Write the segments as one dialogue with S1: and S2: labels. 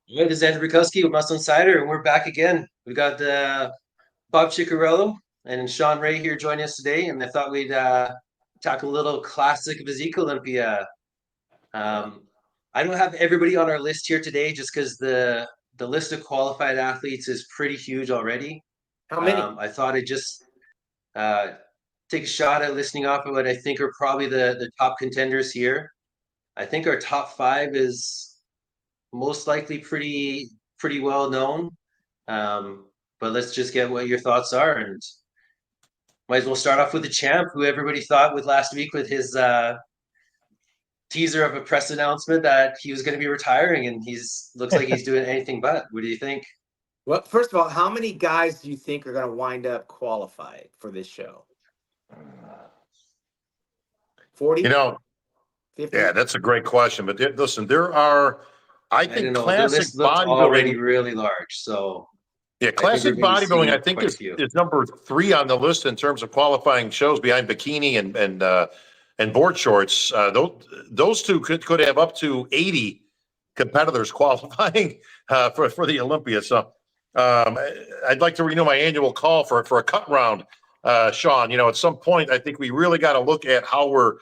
S1: Hey, this is Andrew Bukowsky with Muscle Insider, and we're back again. We got Bob Cicherillo and Shawn Ray here joining us today, and I thought we'd talk a little classic physique Olympia. Um, I don't have everybody on our list here today, just because the list of qualified athletes is pretty huge already.
S2: How many?
S1: I thought I'd just uh, take a shot at listing off of what I think are probably the top contenders here. I think our top five is most likely pretty well known. But let's just get what your thoughts are, and might as well start off with the champ, who everybody thought with last week with his teaser of a press announcement that he was going to be retiring, and he's looks like he's doing anything but. What do you think?
S2: Well, first of all, how many guys do you think are going to wind up qualified for this show? 40?
S3: You know,
S2: 50?
S3: yeah, that's a great question. But listen, there are, I
S1: I don't
S3: think,
S1: know. The
S3: classic
S1: list looked already
S3: bodybuilding.
S1: really large, so
S3: Yeah,
S1: I think we're
S3: classic
S1: going to be
S3: bodybuilding, I
S1: seeing
S3: think,
S1: quite a
S3: is
S1: few.
S3: is number three on the list in terms of qualifying shows behind bikini and board shorts. Those two could have up to 80 competitors qualifying for the Olympia. So I'd like to renew my annual call for a cut round, Shawn. At some point, I think we really got to look at how we're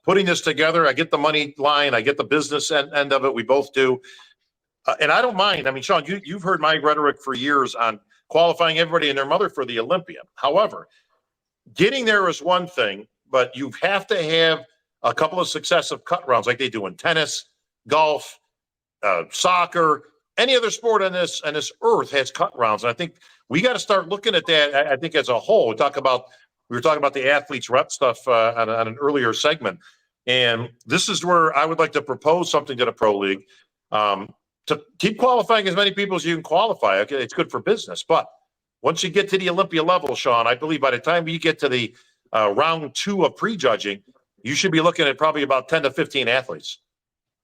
S3: putting this together. I get the money line, I get the business end of it. We both do. And I don't mind. I mean, Shawn, you've heard my rhetoric for years on qualifying everybody and their mother for the Olympia. However, getting there is one thing, but you have to have a couple of successive cut rounds like they do in tennis, golf, soccer, any other sport on this earth has cut rounds. And I think we got to start looking at that. I think as a whole, we were talking about the athletes rep stuff on an earlier segment, and this is where I would like to propose something to the pro league. To keep qualifying as many people as you can qualify. Okay, it's good for business. But once you get to the Olympia level, Shawn, I believe by the time you get to the round two of prejudging, you should be looking at probably about 10 to 15 athletes.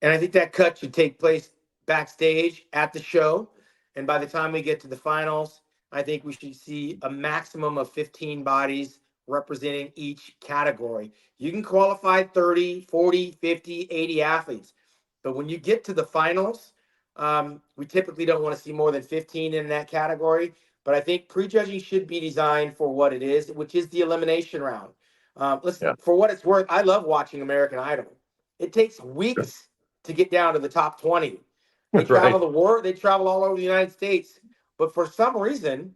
S2: And I think that cut should take place backstage at the show. And by the time we get to the finals, I think we should see a maximum of 15 bodies representing each category. You can qualify 30, 40, 50, 80 athletes. But when you get to the finals, we typically don't want to see more than 15 in that category. But I think prejudging should be designed for what it is, which is the elimination round. Listen, for what it's worth, I love watching American Idol. It takes weeks to get down to the top 20. They travel the world, they travel all over the United States. But for some reason,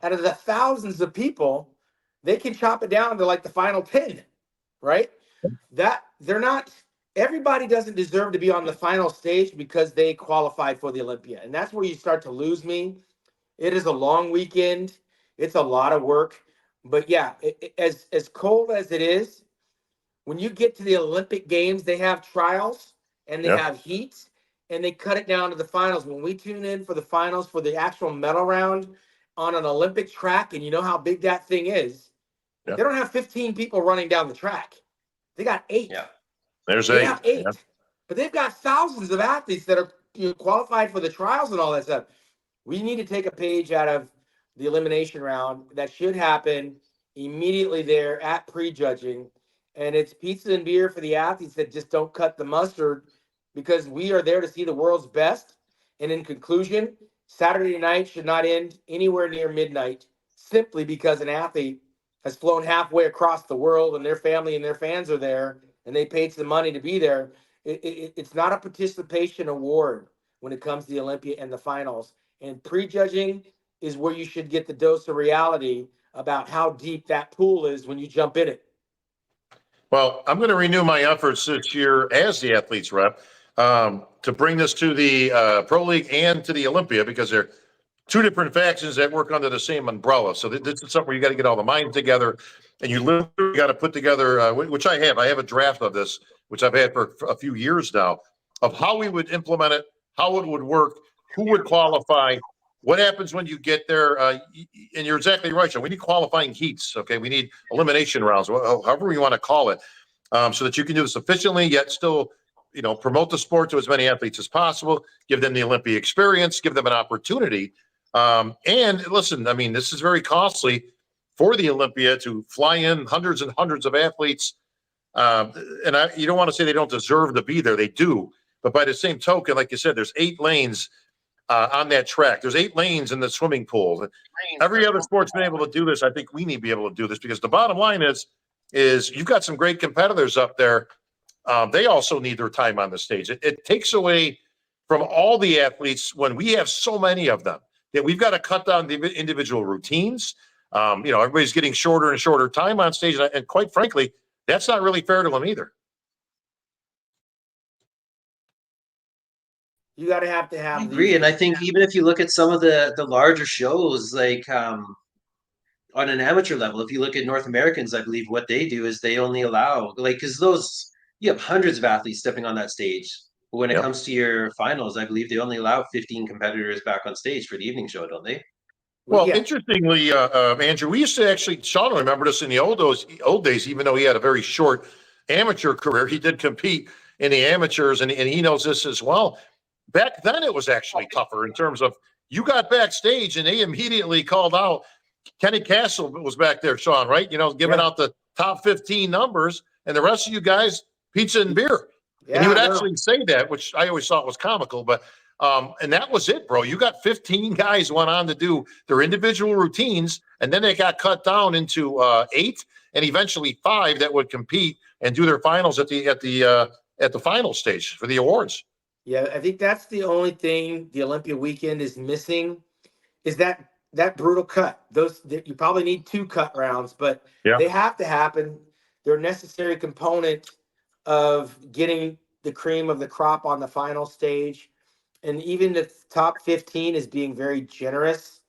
S2: out of the thousands of people, they can chop it down to like the final 10, right? That they're not, everybody doesn't deserve to be on the final stage because they qualified for the Olympia. And that's where you start to lose me. It is a long weekend. It's a lot of work. But yeah, as cold as it is, when you get to the Olympic Games, they have trials and they have heats and they cut it down to the finals. When we tune in for the finals for the actual medal round on an Olympic track, and you know how big that thing is, they don't have 15 people running down the track. They got 8.
S1: Yeah,
S3: There's
S2: They
S3: 8.
S2: have 8. But they've got thousands of athletes that are qualified for the trials and all that stuff. We need to take a page out of the elimination round. That should happen immediately there at prejudging. And it's pizza and beer for the athletes that just don't cut the mustard, because we are there to see the world's best. And in conclusion, Saturday night should not end anywhere near midnight simply because an athlete has flown halfway across the world and their family and their fans are there and they paid some money to be there. It's not a participation award when it comes to the Olympia and the finals. And prejudging is where you should get the dose of reality about how deep that pool is when you jump in it.
S3: Well, I'm going to renew my efforts this year as the athletes rep to bring this to the Pro League and to the Olympia, because they're two different factions that work under the same umbrella. So this is something where you got to get all the minds together, and you literally got to put together, which I have. I have a draft of this, which I've had for a few years now, of how we would implement it, how it would work, who would qualify, what happens when you get there. And you're exactly right, Sean. We need qualifying heats. Okay, we need elimination rounds, however you want to call it, so that you can do this efficiently yet still, promote the sport to as many athletes as possible, give them the Olympia experience, give them an opportunity. And listen, I mean, this is very costly for the Olympia to fly in hundreds and hundreds of athletes. And you don't want to say they don't deserve to be there. They do. But by the same token, like you said, there's 8 lanes on that track. There's 8 lanes in the swimming pool. Every other sport's been able to do this. I think we need to be able to do this, because the bottom line is you've got some great competitors up there. They also need their time on the stage. It takes away from all the athletes when we have so many of them that we've got to cut down the individual routines. Everybody's getting shorter and shorter time on stage. And quite frankly, that's not really fair to them either.
S2: You got to have
S1: I agree, and I think even if you look at some of the larger shows, like on an amateur level, if you look at North Americans, I believe what they do is they only allow, like, because you have hundreds of athletes stepping on that stage. But when it comes to your finals, I believe they only allow 15 competitors back on stage for the evening show, don't they?
S3: Well, interestingly, Andrew, we used to actually, Shawn remembered us in the old days, even though he had a very short amateur career, he did compete in the amateurs, and he knows this as well. Back then, it was actually tougher in terms of you got backstage and they immediately called out. Kenny Castle was back there, Shawn, right? Giving out the top 15 numbers, and the rest of you guys, pizza and beer.
S2: Yeah,
S3: and he would actually say that, which I always thought was comical, but and that was it, bro. You got 15 guys went on to do their individual routines, and then they got cut down into 8 and eventually 5 that would compete and do their finals at the final stage for the awards.
S2: Yeah, I think that's the only thing the Olympia weekend is missing, is that brutal cut. You probably need 2 cut rounds, but they have to happen. They're a necessary component of getting the cream of the crop on the final stage. And even the top 15 is being very generous.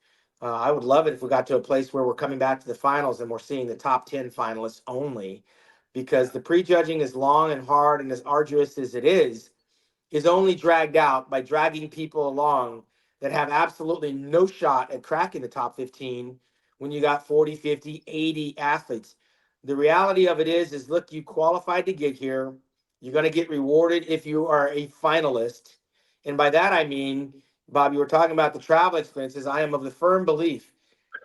S2: I would love it if we got to a place where we're coming back to the finals and we're seeing the top 10 finalists only, because the prejudging, as long and hard and as arduous as it is only dragged out by dragging people along that have absolutely no shot at cracking the top 15 when you got 40, 50, 80 athletes. The reality of it is look, you qualified to get here. You're going to get rewarded if you are a finalist. And by that, I mean, Bob, you were talking about the travel expenses. I am of the firm belief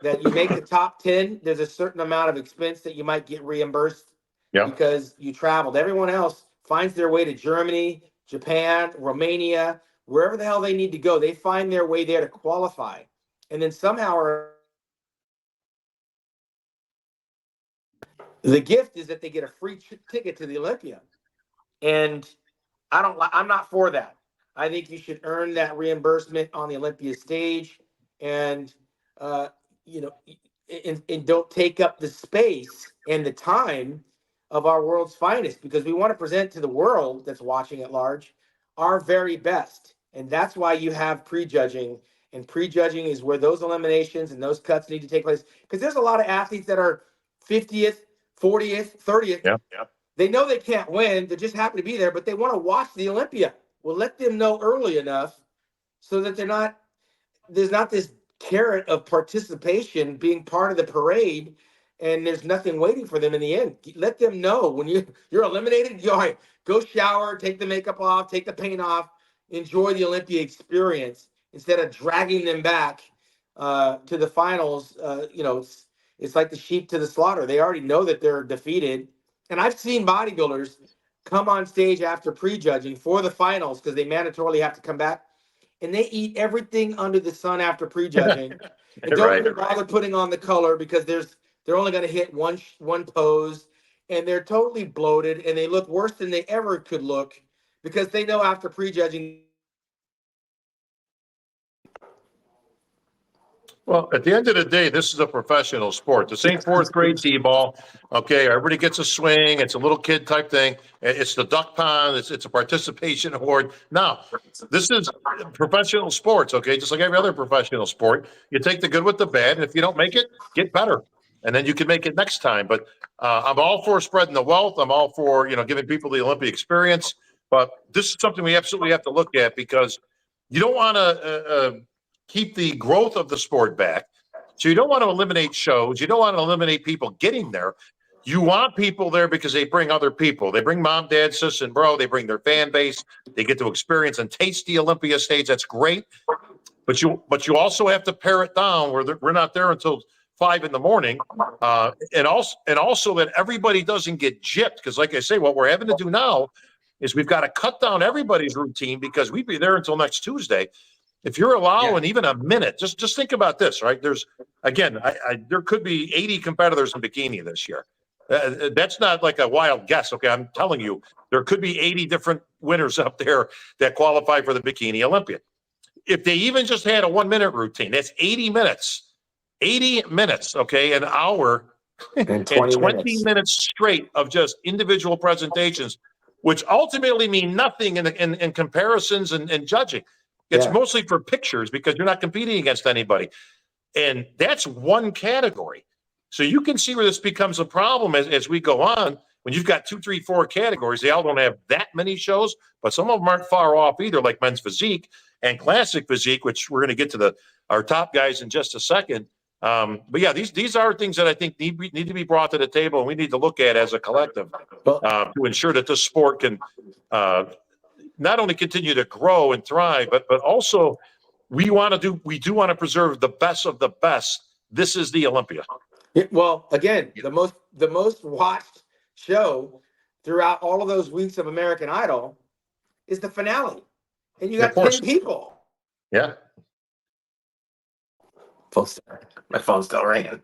S2: that you make the top 10, there's a certain amount of expense that you might get reimbursed because you traveled. Everyone else finds their way to Germany, Japan, Romania, wherever the hell they need to go. They find their way there to qualify. And then somehow the gift is that they get a free ticket to the Olympia. And I'm not for that. I think you should earn that reimbursement on the Olympia stage, and and don't take up the space and the time of our world's finest, because we want to present to the world that's watching at large our very best. And that's why you have prejudging, and prejudging is where those eliminations and those cuts need to take place, because there's a lot of athletes that are 50th, 40th, 30th. They know they can't win. They just happen to be there, but they want to watch the Olympia. Well, let them know early enough so that there's not this carrot of participation being part of the parade, and there's nothing waiting for them in the end. Let them know when you're eliminated, all right, go shower, take the makeup off, take the paint off, enjoy the Olympia experience, instead of dragging them back to the finals. It's like the sheep to the slaughter. They already know that they're defeated. And I've seen bodybuilders come on stage after prejudging for the finals, because they mandatorily have to come back, and they eat everything under the sun after prejudging and don't even bother putting on the color, because they're only going to hit one pose, and they're totally bloated and they look worse than they ever could look, because they know after prejudging.
S3: Well, at the end of the day, this is a professional sport. This ain't 4th grade t-ball. Okay, everybody gets a swing. It's a little kid type thing. It's the duck pond. It's a participation award. Now, this is professional sports. Okay, just like every other professional sport, you take the good with the bad, and if you don't make it, get better, and then you can make it next time. But I'm all for spreading the wealth. I'm all for giving people the Olympic experience. But this is something we absolutely have to look at, because you don't want to keep the growth of the sport back. So you don't want to eliminate shows. You don't want to eliminate people getting there. You want people there because they bring other people. They bring mom, dad, sis, and bro. They bring their fan base. They get to experience and taste the Olympia stage. That's great. But you also have to pare it down where we're not there until 5 in the morning. And also that everybody doesn't get gypped. Because like I say, what we're having to do now is we've got to cut down everybody's routine because we'd be there until next Tuesday. If you're allowing even a minute, just think about this, right? There's, again, there could be 80 competitors in bikini this year. That's not like a wild guess. Okay, I'm telling you, there could be 80 different winners up there that qualify for the Bikini Olympia. If they even just had a 1 minute routine, that's 80 minutes. 80 minutes, okay, an hour
S2: And 20
S3: minutes straight of just individual presentations, which ultimately mean nothing in comparisons and judging. It's mostly for pictures because you're not competing against anybody. And that's one category. So you can see where this becomes a problem as we go on. When you've got 2, 3, 4 categories, they all don't have that many shows, but some of them aren't far off either, like men's physique and classic physique, which we're going to get to our top guys in just a second. But yeah, these are things that I think need to be brought to the table, and we need to look at as a collective to ensure that this sport can not only continue to grow and thrive, but also we do want to preserve the best of the best. This is the Olympia.
S2: Well, again, the most watched show throughout all of those weeks of American Idol is the finale, and you got 10 people.
S3: Yeah.
S2: My phone's still ringing.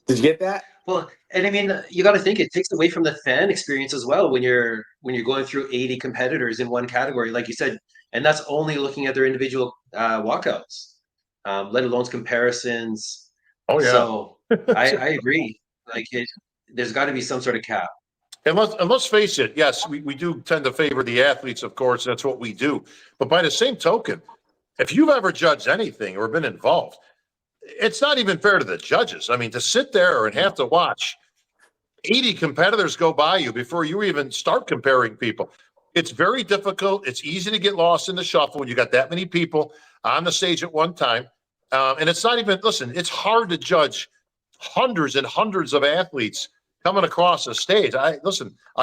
S2: Did you get that?
S1: Well, and I mean, you got to think it takes away from the fan experience as well when you're going through 80 competitors in one category, like you said, and that's only looking at their individual walkouts, let alone comparisons.
S3: Oh yeah.
S1: So I agree. Like there's got to be some sort of cap.
S3: And let's face it, yes, we do tend to favor the athletes, of course. That's what we do. But by the same token, if you've ever judged anything or been involved, it's not even fair to the judges. I mean, to sit there and have to watch 80 competitors go by you before you even start comparing people, it's very difficult. It's easy to get lost in the shuffle when you got that many people on the stage at one time. And it's not even, listen, it's hard to judge hundreds and hundreds of athletes coming across the stage. I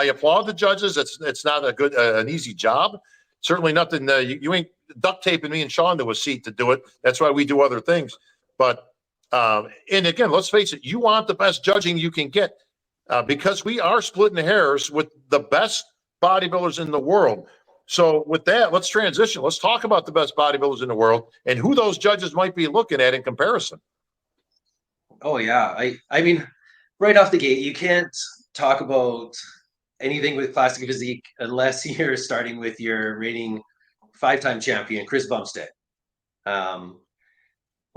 S3: applaud the judges. It's not an easy job. Certainly nothing. You ain't duct taping me and Shawn to a seat to do it. That's why we do other things. But and again, let's face it. You want the best judging you can get because we are splitting hairs with the best bodybuilders in the world. So with that, let's transition. Let's talk about the best bodybuilders in the world and who those judges might be looking at in comparison.
S1: Oh yeah, I mean, right off the gate, you can't talk about anything with Classic Physique unless you're starting with your reigning 5-time champion, Chris Bumstead.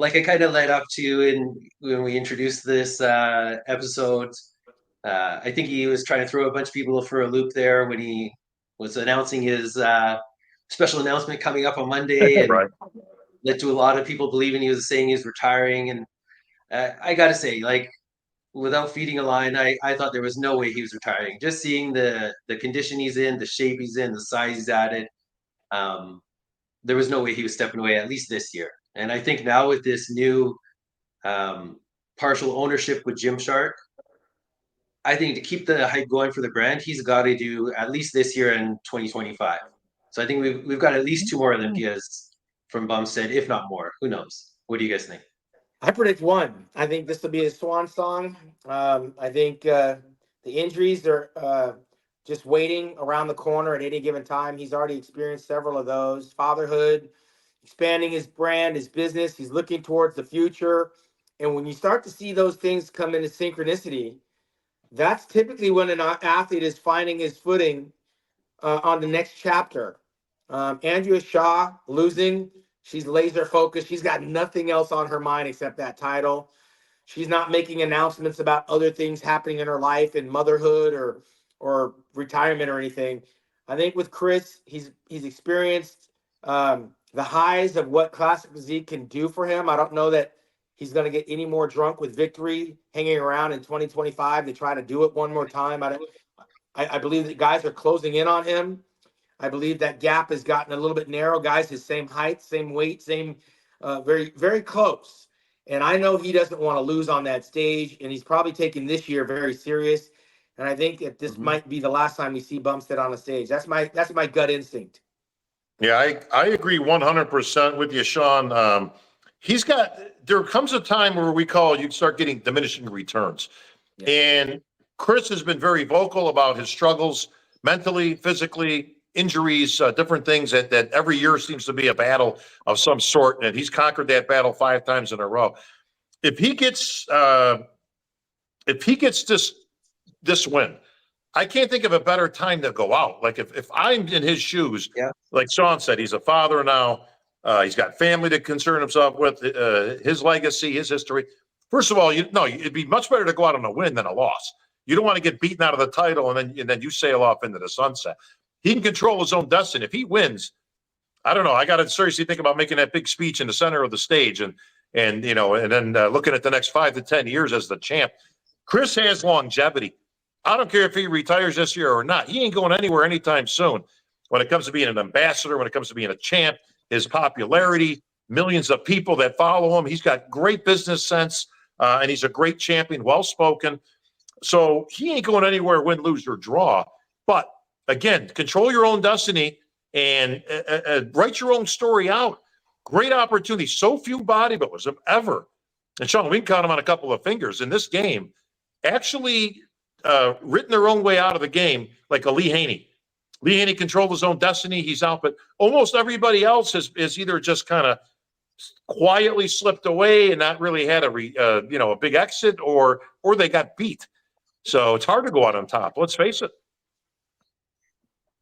S1: Like I kind of led up to when we introduced this episode, I think he was trying to throw a bunch of people for a loop there when he was announcing his special announcement coming up on Monday, and
S3: right.
S1: led to a lot of people believing he was saying he was retiring. And I got to say, like, without feeding a line, I thought there was no way he was retiring. Just seeing the condition he's in, the shape he's in, the size he's added, there was no way he was stepping away, at least this year. And I think now with this new partial ownership with Gymshark, I think to keep the hype going for the brand, he's got to do at least this year and 2025. So I think we've got at least 2 more Olympias from Bumstead, if not more. Who knows? What do you guys think?
S2: I predict 1. I think this will be his swan song. I think the injuries are just waiting around the corner at any given time. He's already experienced several of those. Fatherhood, expanding his brand, his business. He's looking towards the future. And when you start to see those things come into synchronicity, that's typically when an athlete is finding his footing on the next chapter. Andrea Shaw losing. She's laser focused. She's got nothing else on her mind except that title. She's not making announcements about other things happening in her life and motherhood or retirement or anything. I think with Chris, he's experienced the highs of what Classic Physique can do for him. I don't know that he's going to get any more drunk with victory hanging around in 2025 to try to do it one more time. I believe that guys are closing in on him. I believe that gap has gotten a little bit narrow. Guys his same height, same weight, same very, very close. And I know he doesn't want to lose on that stage, and he's probably taking this year very serious. And I think that this might be the last time we see Bumstead on the stage. That's my gut instinct.
S3: Yeah, I agree 100% with you, Shawn. There comes a time where you start getting diminishing returns. Yeah. And Chris has been very vocal about his struggles mentally, physically, injuries, different things that every year seems to be a battle of some sort, and he's conquered that battle 5 times in a row. If he gets this win, I can't think of a better time to go out. Like if I'm in his shoes,
S1: Yeah.
S3: like Shawn said, he's a father now. He's got family to concern himself with, his legacy, his history. First of all, it'd be much better to go out on a win than a loss. You don't want to get beaten out of the title and then you sail off into the sunset. He can control his own destiny. If he wins, I don't know. I got to seriously think about making that big speech in the center of the stage and then looking at the next 5 to 10 years as the champ. Chris has longevity. I don't care if he retires this year or not. He ain't going anywhere anytime soon. When it comes to being an ambassador, when it comes to being a champ, his popularity, millions of people that follow him. He's got great business sense, and he's a great champion, well-spoken. So he ain't going anywhere, win, lose, or draw. But, again, control your own destiny and write your own story out. Great opportunity. So few bodybuilders have ever, and Shawn, we can count them on a couple of fingers in this game, actually written their own way out of the game, like a Lee Haney. Lee Haney controlled his own destiny. He's out, but almost everybody else is either just kind of quietly slipped away and not really had a big exit, or they got beat. So it's hard to go out on top. Let's face it.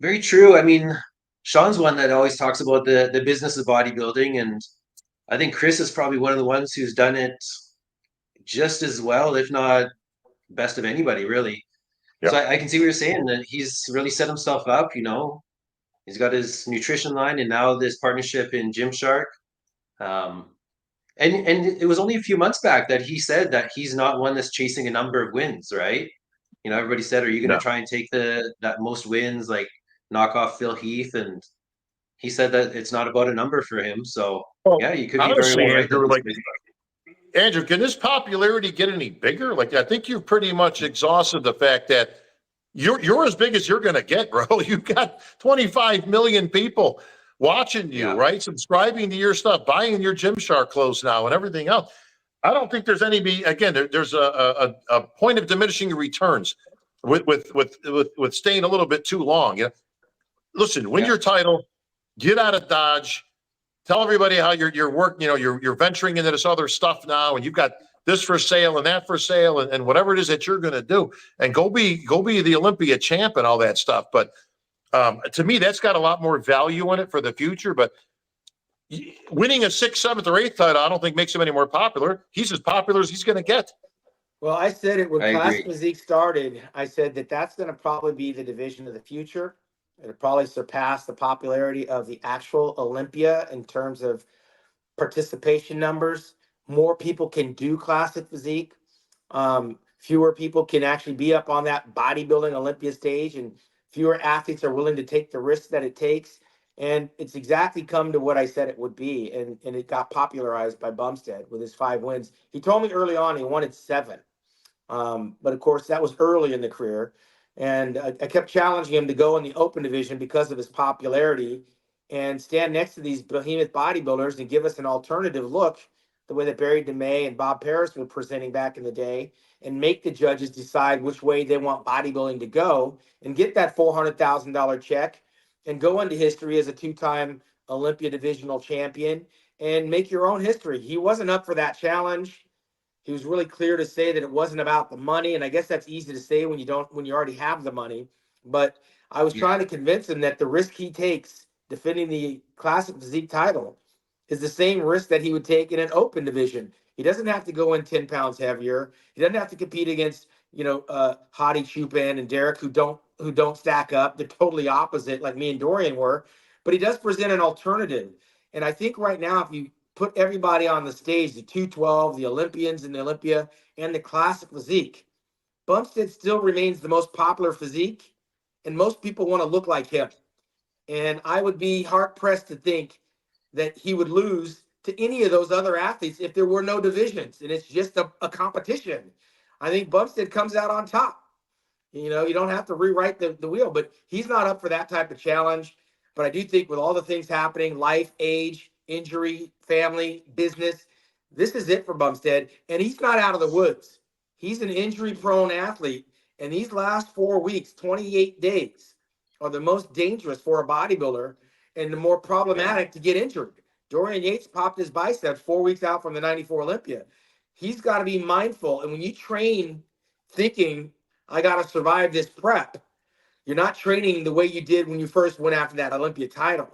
S1: Very true. I mean, Shawn's one that always talks about the business of bodybuilding, and I think Chris is probably one of the ones who's done it just as well, if not best of anybody, really.
S3: Yeah.
S1: So I can see what you're saying, that he's really set himself up. He's got his nutrition line and now this partnership in Gymshark. And it was only a few months back that he said that he's not one that's chasing a number of wins, right? Everybody said, "Are you going to try and take that most wins, like knock off Phil Heath?" And he said that it's not about a number for him. So yeah, you could be very
S3: honestly,
S1: well right.
S3: Andrew, can this popularity get any bigger? Like, I think you've pretty much exhausted the fact that you're as big as you're going to get, bro. You've got 25 million people watching you, right? Subscribing to your stuff, buying your Gymshark clothes now and everything else. I don't think there's there's a point of diminishing returns with staying a little bit too long. Listen, win your title, get out of Dodge. Tell everybody how you're working, you're venturing into this other stuff now, and you've got this for sale and that for sale, and whatever it is that you're going to do, and go be the Olympia champ and all that stuff. But to me, that's got a lot more value in it for the future. But winning a 6th, 7th, or 8th title, I don't think makes him any more popular. He's as popular as he's going to get.
S2: Well, I said it when Classic Physique started. I said that's going to probably be the division of the future. It'll probably surpass the popularity of the actual Olympia in terms of participation numbers. More people can do Classic Physique. Fewer people can actually be up on that bodybuilding Olympia stage, and fewer athletes are willing to take the risks that it takes. And it's exactly come to what I said it would be. And it got popularized by Bumstead with his 5 wins. He told me early on he wanted 7. But of course, that was early in the career. And I kept challenging him to go in the open division because of his popularity and stand next to these behemoth bodybuilders and give us an alternative look, the way that Barry DeMay and Bob Paris were presenting back in the day, and make the judges decide which way they want bodybuilding to go and get that $400,000 check and go into history as a 2-time Olympia divisional champion and make your own history. He wasn't up for that challenge. He was really clear to say that it wasn't about the money, and I guess that's easy to say when you already have the money. But I was trying to convince him that the risk he takes defending the Classic Physique title is the same risk that he would take in an open division. He doesn't have to go in 10 pounds heavier. He doesn't have to compete against Hadi Chupin and Derek who don't stack up. They're totally opposite, like me and Dorian were. But he does present an alternative, and I think right now if you put everybody on the stage, the 212, the Olympians in the Olympia, and the Classic Physique, Bumstead still remains the most popular physique, and most people want to look like him. And I would be hard-pressed to think that he would lose to any of those other athletes if there were no divisions, and it's just a competition. I think Bumstead comes out on top. You don't have to rewrite the wheel, but he's not up for that type of challenge. But I do think with all the things happening, life, age, injury, family, business, this is it for Bumstead. And he's not out of the woods. He's an injury-prone athlete, And these last 4 weeks, 28 days, are the most dangerous for a bodybuilder and the more problematic to get injured. Dorian Yates popped his bicep 4 weeks out from the 94 Olympia. He's got to be mindful. And when you train thinking, I got to survive this prep, you're not training the way you did when you first went after that Olympia title.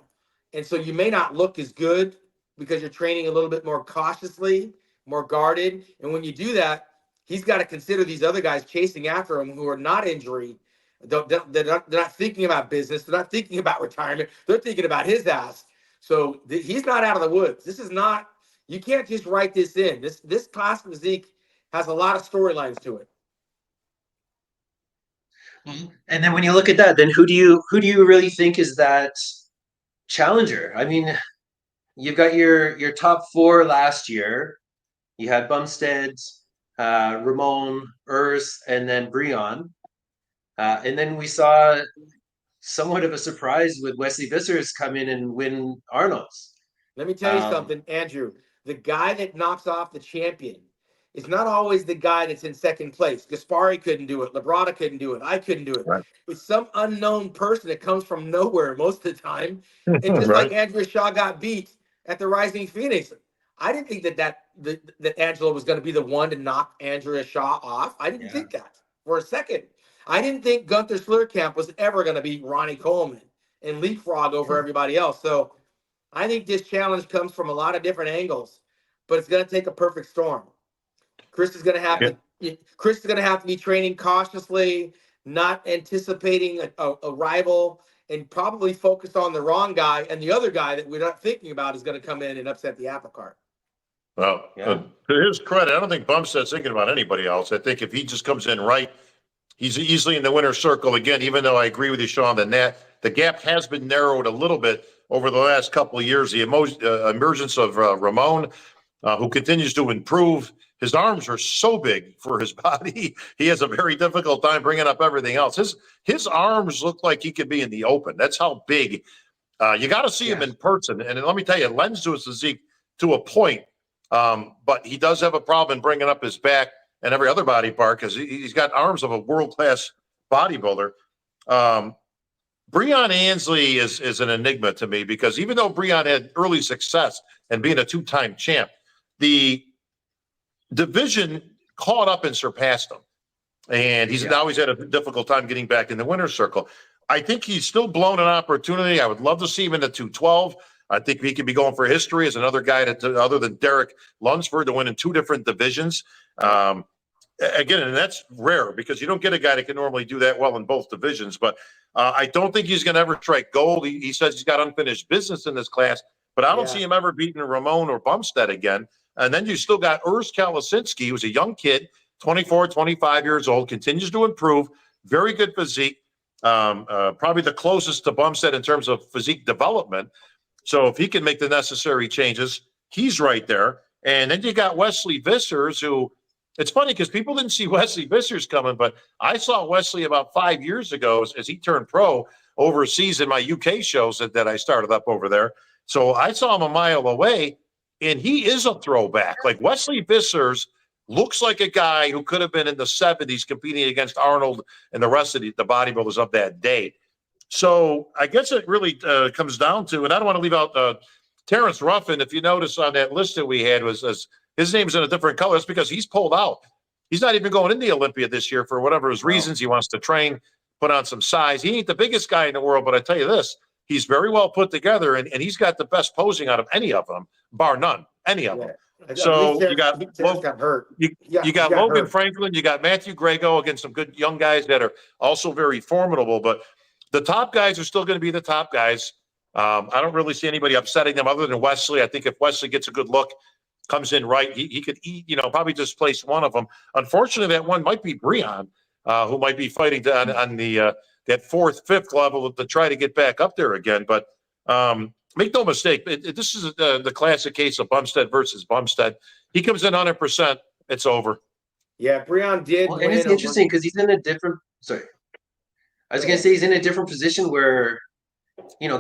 S2: And so you may not look as good because you're training a little bit more cautiously, more guarded. And when you do that, he's got to consider these other guys chasing after him who are not injury. They're not thinking about business. They're not thinking about retirement. They're thinking about his ass. So he's not out of the woods. This is not, you can't just write this in. This Classic Physique has a lot of storylines to it.
S1: And then when you look at that, then who do you really think is that challenger? I mean, you've got your top four last year. You had Bumstead, Ramon, Urs, and then Breon. And then we saw somewhat of a surprise with Wesley Vissers come in and win Arnold's.
S2: Let me tell you something, Andrew. The guy that knocks off the champion is not always the guy that's in second place. Gaspari couldn't do it. Labrada couldn't do it. I couldn't do it.
S3: Right.
S2: It's some unknown person that comes from nowhere most of the time. And just
S3: Right.
S2: like Andrea Shaw got beat at the Rising Phoenix, I didn't think that Angela was going to be the one to knock Andrea Shaw off. I didn't think that for a second. I didn't think Gunther Slurkamp was ever going to beat Ronnie Coleman and leapfrog over everybody else. So I think this challenge comes from a lot of different angles, but it's going to take a perfect storm. Chris is going to have to be training cautiously, not anticipating a rival, and probably focused on the wrong guy. And the other guy that we're not thinking about is going to come in and upset the apple cart.
S3: Well, to his credit, I don't think Bumstead's thinking about anybody else. I think if he just comes in right, he's easily in the winner's circle again, even though I agree with you, Shawn, that the gap has been narrowed a little bit over the last couple of years. The emergence of Ramon, who continues to improve. His arms are so big for his body. He has a very difficult time bringing up everything else. His arms look like he could be in the open. That's how big. You got to see him in person. And let me tell you, it lends to his physique to a point. But he does have a problem in bringing up his back and every other body part because he's got arms of a world-class bodybuilder. Breon Ansley is an enigma to me because even though Breon had early success and being a two-time champ, the division caught up and surpassed him. And he's always had a difficult time getting back in the winner's circle. I think he's still blown an opportunity. I would love to see him in the 212. I think he could be going for history as another guy other than Derek Lunsford to win in two different divisions. Again, and that's rare because you don't get a guy that can normally do that well in both divisions. But I don't think he's going to ever strike gold. He says he's got unfinished business in this class, but I don't see him ever beating Ramon or Bumstead again. And then you still got Urs Kalasinski, who's a young kid, 24, 25 years old, continues to improve, very good physique, probably the closest to Bumstead in terms of physique development. So if he can make the necessary changes, he's right there. And then you got Wesley Vissers, who it's funny because people didn't see Wesley Vissers coming, but I saw Wesley about 5 years ago as he turned pro overseas in my UK shows that I started up over there. So I saw him a mile away, and he is a throwback. Like Wesley Vissers looks like a guy who could have been in the 70s competing against Arnold and the rest of the bodybuilders of that day. So I guess it really comes down to, and I don't want to leave out Terrence Ruffin. If you notice on that list that we had was his name's in a different color. It's because he's pulled out. He's not even going in the Olympia this year for whatever his reasons. He wants to train, put on some size. He ain't the biggest guy in the world, but I tell you this, he's very well put together, and he's got the best posing out of any of them, bar none, any of them. So you got Logan Franklin, you got Matthew Grego against some good young guys that are also very formidable, but the top guys are still going to be the top guys. I don't really see anybody upsetting them other than Wesley. I think if Wesley gets a good look, comes in right, he could probably displace one of them. Unfortunately, that one might be Breon, who might be fighting on the that fourth, fifth level to try to get back up there again. But make no mistake, this is the classic case of Bumstead versus Bumstead. He comes in 100%, it's over.
S2: Yeah, Breon did.
S1: Well, and it's interesting because he's in a different. Sorry, I was going to say he's in a different position where,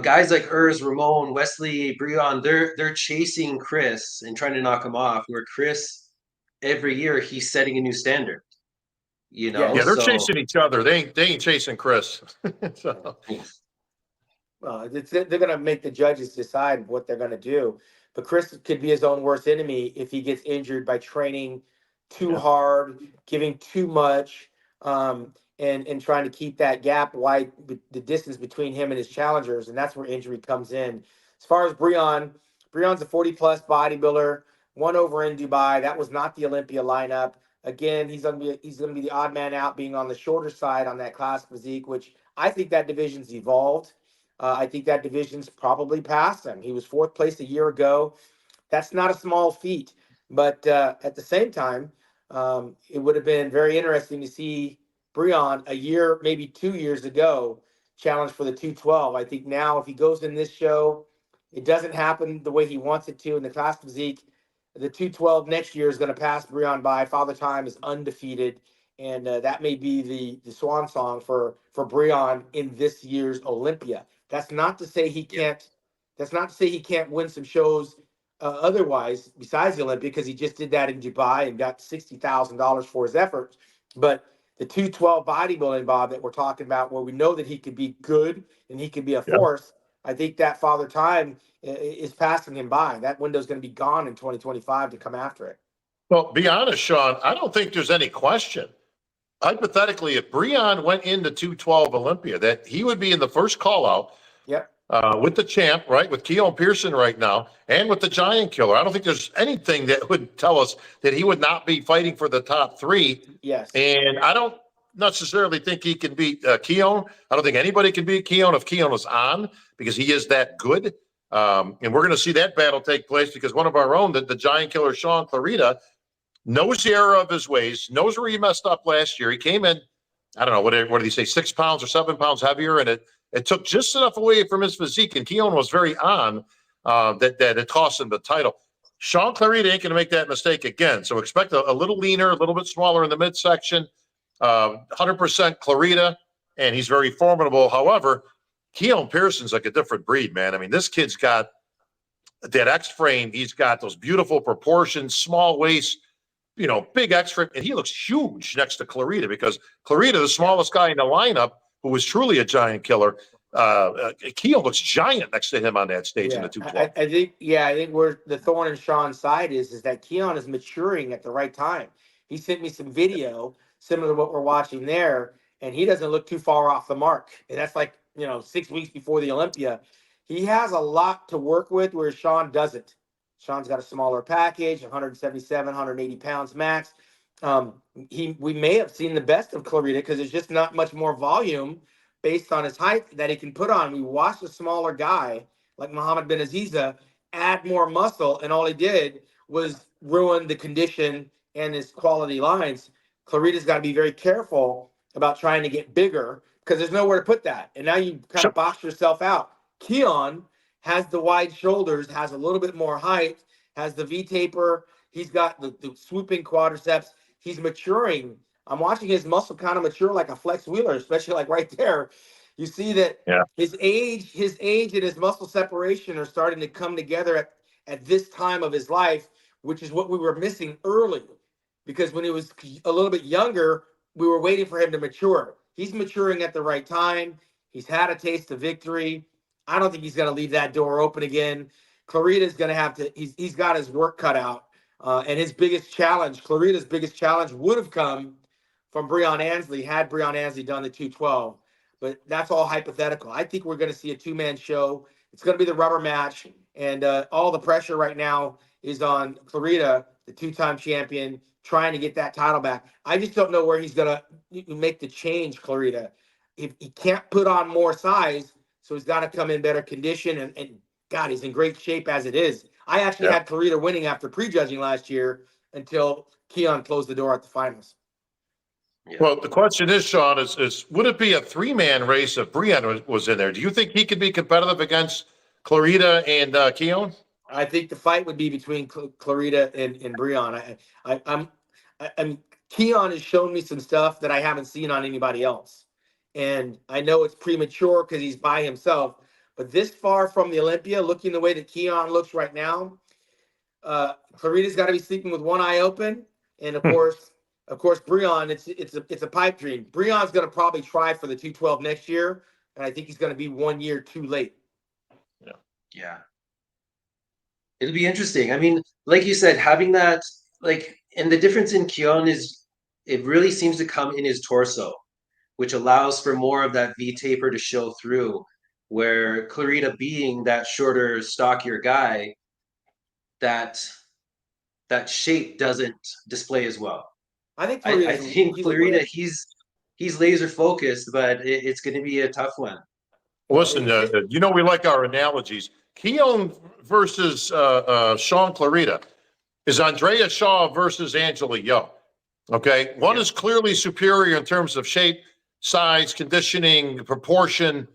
S1: guys like Urs, Ramon, Wesley, Breon, they're chasing Chris and trying to knock him off. Where Chris, every year, he's setting a new standard. you
S2: Yeah.
S1: know,
S3: Yeah, they're
S1: so
S3: chasing each other. They ain't chasing Chris. So,
S2: Well, they're going to make the judges decide what they're going to do. But Chris could be his own worst enemy if he gets injured by training too
S3: Yeah.
S2: hard, giving too much, and trying to keep that gap wide, the distance between him and his challengers, and that's where injury comes in. As far as Breon's a 40-plus bodybuilder, won over in Dubai. That was not the Olympia lineup. Again, he's gonna be the odd man out, being on the shorter side on that Classic Physique, which I think that division's evolved. I think that division's probably past him. He was fourth place a year ago. That's not a small feat. But at the same time, it would have been very interesting to see Breon a year, maybe 2 years ago, challenge for the 212. I think now, if he goes in this show, it doesn't happen the way he wants it to in the class physique. The 212 next year is going to pass Breon by. Father Time is undefeated, and that may be the swan song for Breon in this year's Olympia. That's not to say he can't. That's not to say he can't win some shows otherwise besides the Olympia, because he just did that in Dubai and got $60,000 for his efforts. But the 212 bodybuilding, Bob, that we're talking about, where we know that he could be good and he could be a
S3: yeah.
S2: force, I think that Father Time is passing him by. That window's going to be gone in 2025 to come after it.
S3: Well, be honest, Sean, I don't think there's any question. Hypothetically, if Breon went into 212 Olympia, that he would be in the first call out
S2: Yep.
S3: with the champ, right? With Keon Pearson right now, and with the Giant Killer. I don't think there's anything that would tell us that he would not be fighting for the top three.
S2: Yes.
S3: And I don't necessarily think he can beat Keon. I don't think anybody can beat Keon if Keon was on, because he is that good. And we're going to see that battle take place because one of our own, the Giant Killer, Sean Clarita, knows the error of his ways, knows where he messed up last year. He came in, I don't know, what did he say, 6 pounds or 7 pounds heavier, and it took just enough away from his physique. And Keon was very on that it cost him the title. Sean Clarita ain't going to make that mistake again. So expect a little leaner, a little bit smaller in the midsection, 100% Clarita, and he's very formidable. However, Keon Pearson's like a different breed, man. I mean, this kid's got that X frame. He's got those beautiful proportions, small waist, big X frame, and he looks huge next to Clarita, because Clarita, the smallest guy in the lineup, who was truly a giant killer, Keon looks giant next to him on that stage in the
S2: Yeah,
S3: 212.
S2: I think where the thorn in Sean's side is that Keon is maturing at the right time. He sent me some video similar to what we're watching there, and he doesn't look too far off the mark. And that's like, 6 weeks before the Olympia. He has a lot to work with, where Sean doesn't. Sean's got a smaller package, 177, 180 pounds max. We may have seen the best of Clarita because there's just not much more volume based on his height that he can put on. We watched a smaller guy like Muhammad bin Aziza add more muscle, and all he did was ruin the condition and his quality lines. Clarita's got to be very careful about trying to get bigger because there's nowhere to put that. And now you kind of box yourself out. Keon has the wide shoulders, has a little bit more height, has the V taper. He's got the swooping quadriceps. He's maturing. I'm watching his muscle kind of mature like a flex wheeler, especially like right there. You see that his age and his muscle separation are starting to come together at this time of his life, which is what we were missing early. Because when he was a little bit younger, we were waiting for him to mature. He's maturing at the right time. He's had a taste of victory. I don't think he's going to leave that door open again. Clarita's going to have to, he's got his work cut out. And his biggest challenge, Clarita's biggest challenge, would have come from Breon Ansley had Breon Ansley done the 212. But that's all hypothetical. I think we're going to see a two-man show. It's going to be the rubber match. And all the pressure right now is on Clarita, the two-time champion, trying to get that title back. I just don't know where he's going to make the change, Clarita. If he can't put on more size, so he's got to come in better condition. And God, he's in great shape as it is. I actually had Clarita winning after prejudging last year until Keon closed the door at the finals.
S3: Yeah. Well, the question is, Sean, is would it be a three-man race if Breon was in there? Do you think he could be competitive against Clarita and Keon?
S2: I think the fight would be between Clarita and Breon. I'm Keon has shown me some stuff that I haven't seen on anybody else. And I know it's premature because he's by himself. But this far from the Olympia, looking the way that Keon looks right now, Clarita's got to be sleeping with one eye open. And, of course, Of course, Breon, it's a pipe dream. Breon's going to probably try for the 212 next year, and I think he's going to be 1 year too late.
S1: Yeah. It'll be interesting. I mean, like you said, having that, like, and the difference in Keon is it really seems to come in his torso, which allows for more of that V taper to show through. Where Clarita being that shorter, stockier guy, that that shape doesn't display as well.
S2: I think
S1: I
S2: Clarita's
S1: think
S2: he's a
S1: Clarita,
S2: wedge.
S1: he's laser focused, but it's going to be a tough one.
S3: Listen,
S2: It's
S3: we like our analogies. Keon versus Sean Clarita is Andrea Shaw versus Angela Yo. Okay. One
S1: Yeah.
S3: is clearly superior in terms of shape, size, conditioning, proportion,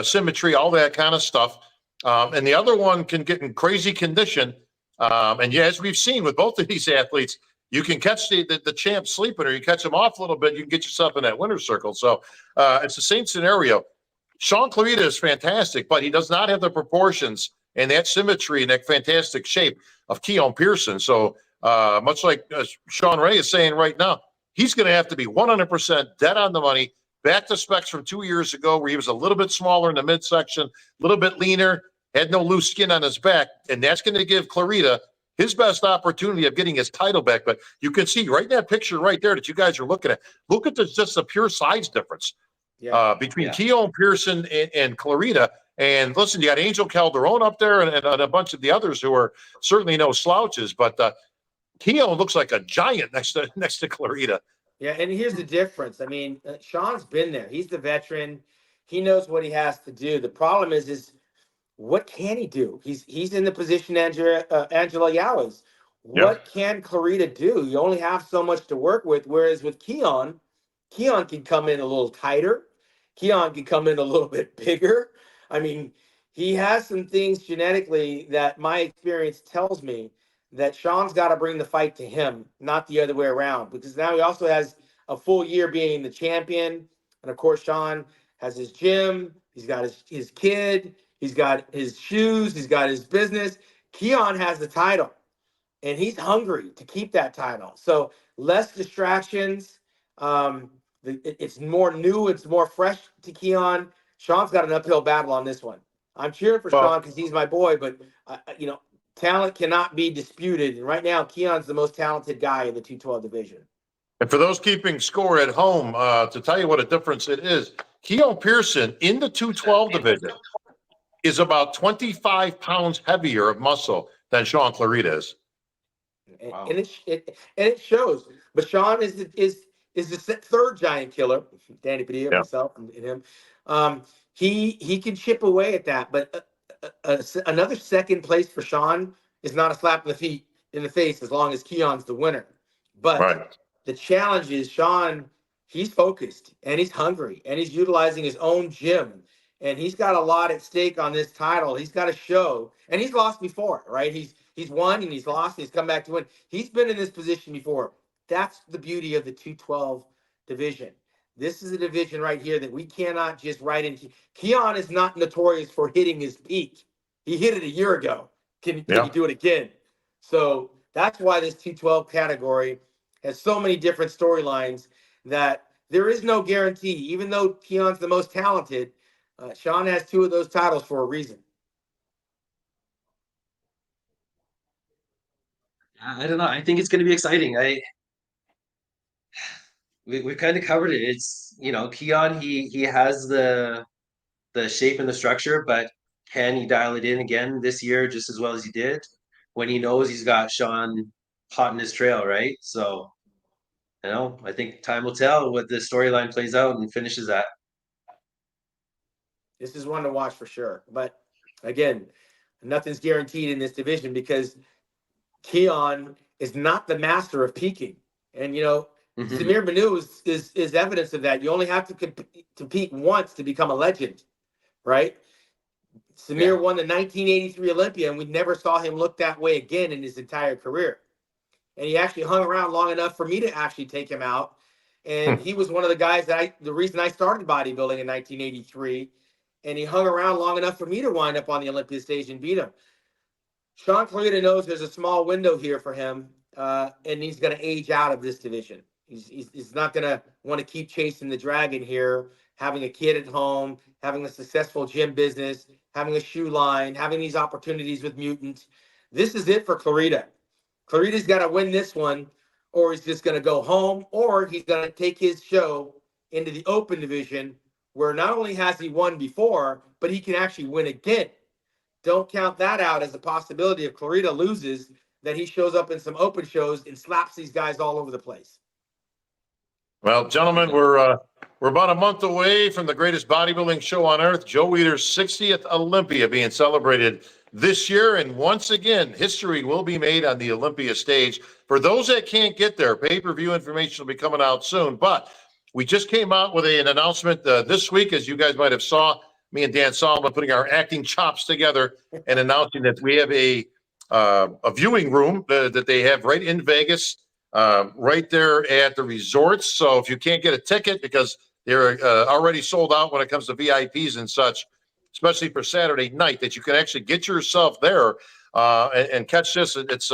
S3: symmetry, all that kind of stuff. And the other one can get in crazy condition. And yeah, as we've seen with both of these athletes, you can catch the champ sleeping, or you catch them off a little bit, you can get yourself in that winner's circle. So it's the same scenario. Sean Clarita is fantastic, but he does not have the proportions and that symmetry and that fantastic shape of Keon Pearson. So much like Shawn Ray is saying right now, he's going to have to be 100% dead on the money, back to specs from 2 years ago, where he was a little bit smaller in the midsection, a little bit leaner, had no loose skin on his back. And that's going to give Clarita his best opportunity of getting his title back. But you can see right in that picture right there that you guys are looking at, look at just the pure size difference between Keon Pearson and Clarita. And listen, you got Angel Calderon up there and a bunch of the others who are certainly no slouches. But Keon looks like a giant next to Clarita.
S2: Yeah, and here's the difference. I mean, Sean's been there. He's the veteran. He knows what he has to do. The problem is what can he do? He's in the position Angela Yao is. What can Clarita do? You only have so much to work with. Whereas with Keon can come in a little tighter. Keon can come in a little bit bigger. I mean, he has some things genetically that my experience tells me that Sean's got to bring the fight to him, not the other way around. Because now he also has a full year being the champion. And of course, Sean has his gym. He's got his kid. He's got his shoes. He's got his business. Keon has the title, and he's hungry to keep that title. So less distractions. It's more new. It's more fresh to Keon. Sean's got an uphill battle on this one. I'm cheering for Sean because he's my boy, but talent cannot be disputed. And right now, Keon's the most talented guy in the 212 division.
S3: And for those keeping score at home, to tell you what a difference it is, Keon Pearson in the 212 division is about 25 pounds heavier of muscle than Sean Clarita is.
S2: Wow. And it shows. But Sean is the third giant killer. Danny Padilla, myself, and him. He can chip away at that. But another second place for Sean is not a slap in the face as long as Keon's the winner. But the challenge is Sean. He's focused and he's hungry and he's utilizing his own gym. And he's got a lot at stake on this title. He's got to show, and he's lost before, right? He's won and he's lost and he's come back to win. He's been in this position before. That's the beauty of the 212 division. This is a division right here that we cannot just write into. Keon is not notorious for hitting his peak. He hit it a year ago. Can you do it again? So that's why this 212 category has so many different storylines that there is no guarantee. Even though Keon's the most talented, Sean has 2 of those titles for a reason.
S1: I don't know. I think it's going to be exciting. We've kind of covered it. It's Keon. He has the shape and the structure, but can he dial it in again this year just as well as he did when he knows he's got Sean hot in his trail, right? So I think time will tell what the storyline plays out and finishes at.
S2: This is one to watch for sure. But again, nothing's guaranteed in this division because Keon is not the master of peaking. And, Samir Banu is evidence of that. You only have to peak once to become a legend, right? Samir won the 1983 Olympia, and we never saw him look that way again in his entire career. And he actually hung around long enough for me to actually take him out. And he was one of the guys the reason I started bodybuilding in 1983. And he hung around long enough for me to wind up on the Olympia stage and beat him. Sean Clarita knows there's a small window here for him, and he's going to age out of this division. He's not going to want to keep chasing the dragon here, having a kid at home, having a successful gym business, having a shoe line, having these opportunities with Mutant. This is it for Clarita. Clarita's got to win this one, or he's just going to go home, or he's going to take his show into the open division, where not only has he won before, but he can actually win again. Don't count that out as a possibility. If Clarita loses, that he shows up in some open shows and slaps these guys all over the place.
S3: Well, gentlemen, we're about a month away from the greatest bodybuilding show on earth, Joe Weider's 60th Olympia, being celebrated this year. And once again, history will be made on the Olympia stage. For those that can't get there, pay-per-view information will be coming out soon. But we just came out with an announcement this week, as you guys might have saw, me and Dan Solomon putting our acting chops together and announcing that we have a viewing room that they have right in Vegas, right there at the resorts. So if you can't get a ticket, because they're already sold out when it comes to VIPs and such, especially for Saturday night, that you can actually get yourself there and catch this. It's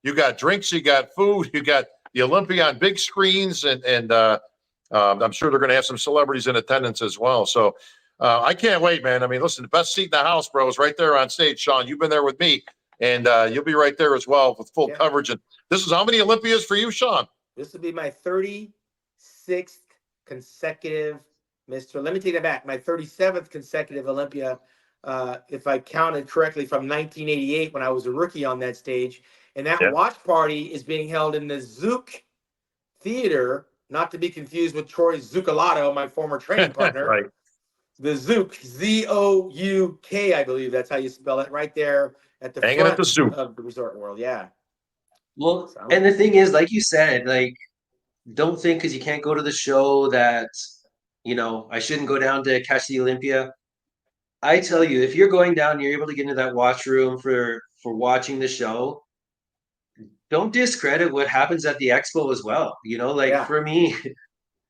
S3: you got drinks, you got food, you got the Olympia on big screens, and I'm sure they're going to have some celebrities in attendance as well. So I can't wait, man. I mean, listen, the best seat in the house, bro, is right there on stage. Shawn, you've been there with me, and you'll be right there as well with full coverage. And this is how many Olympias for you, Shawn?
S2: This will be my 36th consecutive, let me take that back. My 37th consecutive Olympia, if I counted correctly, from 1988 when I was a rookie on that stage. And that watch party is being held in the Zouk Theater, not to be confused with Troy Zucolato, my former training partner.
S3: Right.
S2: The Zouk, Z-O-U-K, I believe that's how you spell it, right there at the
S3: Hanging
S2: front
S3: at the Zouk
S2: of the Resort World. Yeah.
S1: Well, and the thing is, like you said, like, don't think because you can't go to the show that, you know, I shouldn't go down to catch the Olympia. I tell you, if you're going down, you're able to get into that watch room for watching the show. Don't discredit what happens at the expo as well. You know, like for me,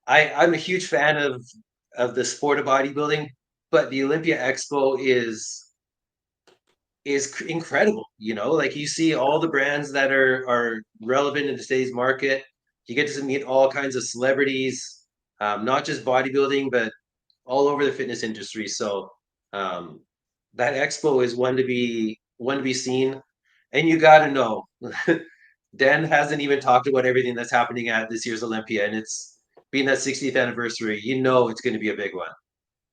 S1: I'm a huge fan of the sport of bodybuilding, but the Olympia Expo is incredible. You know, like you see all the brands that are relevant in today's market. You get to meet all kinds of celebrities, not just bodybuilding, but all over the fitness industry. So that expo is one to be seen, and you got to know. Dan hasn't even talked about everything that's happening at this year's Olympia, and it's being that 60th anniversary. You know it's going to be a big one.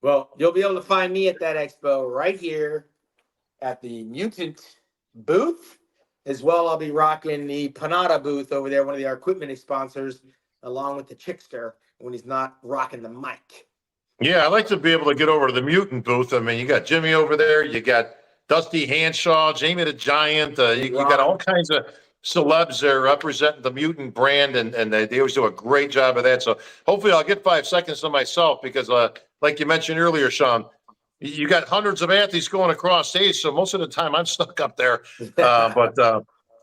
S2: Well, you'll be able to find me at that expo right here at the Mutant booth. As well, I'll be rocking the Panada booth over there, one of our equipment sponsors, along with the Chickster when he's not rocking the mic.
S3: Yeah, I'd like to be able to get over to the Mutant booth. I mean, you got Jimmy over there, you got Dusty Hanshaw, Jamie the Giant, you got all kinds of celebs there representing the Mutant brand, and they always do a great job of that. So hopefully I'll get 5 seconds to myself because, like you mentioned earlier, Shawn, you got hundreds of athletes going across stage, so most of the time I'm stuck up there. But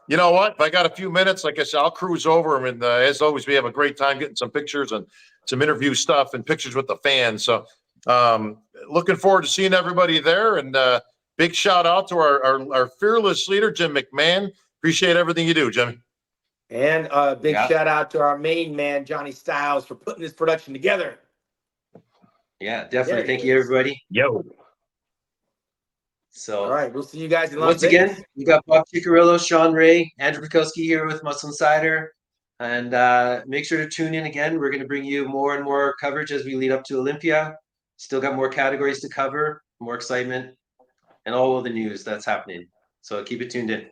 S3: you know what? If I got a few minutes, like I said, I'll cruise over them. And as always, we have a great time getting some pictures and some interview stuff and pictures with the fans. So looking forward to seeing everybody there. And big shout out to our fearless leader, Jim McMahon. Appreciate everything you do, Jimmy.
S2: And a big shout out to our main man, Johnny Styles, for putting this production together.
S1: Yeah, definitely. Thank you, everybody.
S3: Yo.
S2: So, all right, we'll see you guys in Las
S1: Vegas. Once again, we got Bob Cicherillo, Shawn Ray, Andrew Bukowsky here with Muscle Insider. And make sure to tune in again. We're going to bring you more and more coverage as we lead up to Olympia. Still got more categories to cover, more excitement, and all of the news that's happening. So keep it tuned in.